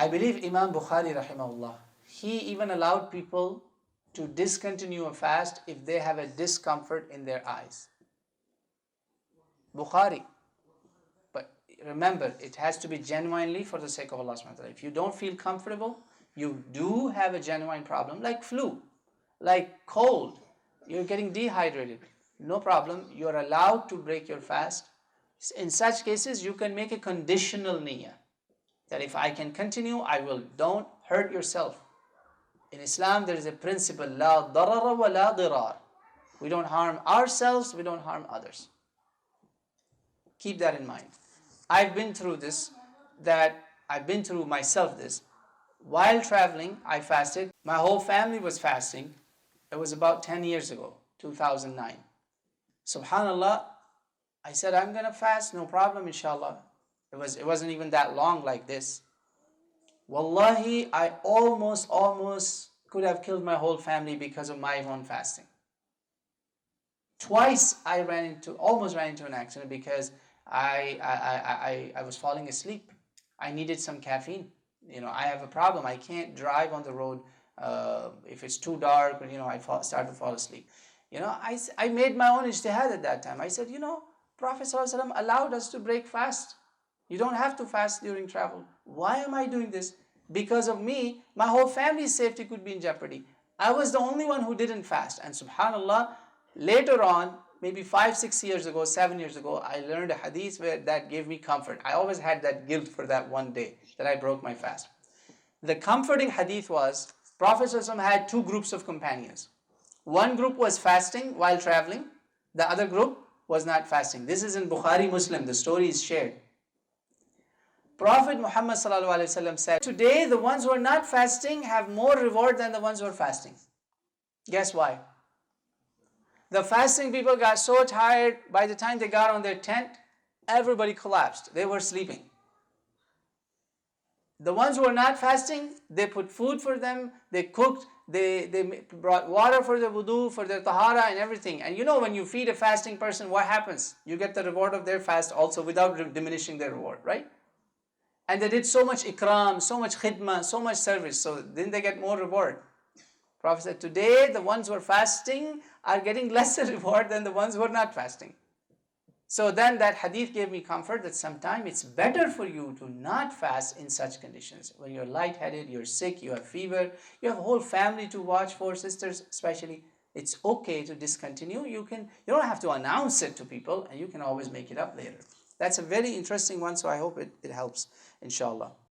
I believe Imam Bukhari rahimahullah, he even allowed people to discontinue a fast if they have a discomfort in their eyes. Bukhari. But remember, it has to be genuinely for the sake of Allah subhanahu wa ta'ala. If you don't feel comfortable, you do have a genuine problem like flu, like cold, you're getting dehydrated, no problem, you're allowed to break your fast. In such cases, you can make a conditional niyyah, that if I can continue, I will. Don't hurt yourself. In Islam, there is a principle, la darara wa la dirar. We don't harm ourselves, we don't harm others. Keep that in mind. I've been through this, I've been through myself this. While traveling, I fasted. My whole family was fasting. It was about 10 years ago, 2009. Subhanallah, I said, I'm going to fast, no problem, inshallah. It wasn't even that long like this. Wallahi, I almost could have killed my whole family because of my own fasting. Twice I almost ran into an accident because I was falling asleep. I needed some caffeine. I have a problem. I can't drive on the road if it's too dark, or I start to fall asleep. I made my own ijtihad at that time. I said, Prophet ﷺ allowed us to break fast. You don't have to fast during travel. Why am I doing this? Because of me, my whole family's safety could be in jeopardy. I was the only one who didn't fast. And subhanallah, later on, maybe 5, 6 years ago, 7 years ago, I learned a hadith that gave me comfort. I always had that guilt for that one day that I broke my fast. The comforting hadith was, Prophet ﷺ had 2 groups of companions. One group was fasting while traveling. The other group was not fasting. This is in Bukhari Muslim. The story is shared. Prophet Muhammad ﷺ said, today the ones who are not fasting have more reward than the ones who are fasting. Guess why? The fasting people got so tired, by the time they got on their tent, everybody collapsed. They were sleeping. The ones who are not fasting, they put food for them, they cooked, they brought water for their wudu, for their tahara and everything. And when you feed a fasting person, what happens? You get the reward of their fast also without diminishing their reward, right? And they did so much ikram, so much khidmah, so much service, so then they get more reward. Prophet said, today the ones who are fasting are getting lesser reward than the ones who are not fasting. So then that hadith gave me comfort that sometimes it's better for you to not fast in such conditions. When you're lightheaded, you're sick, you have fever, you have a whole family to watch for, sisters especially, it's okay to discontinue. You don't have to announce it to people, and you can always make it up later. That's a very interesting one, so I hope it helps, inshallah.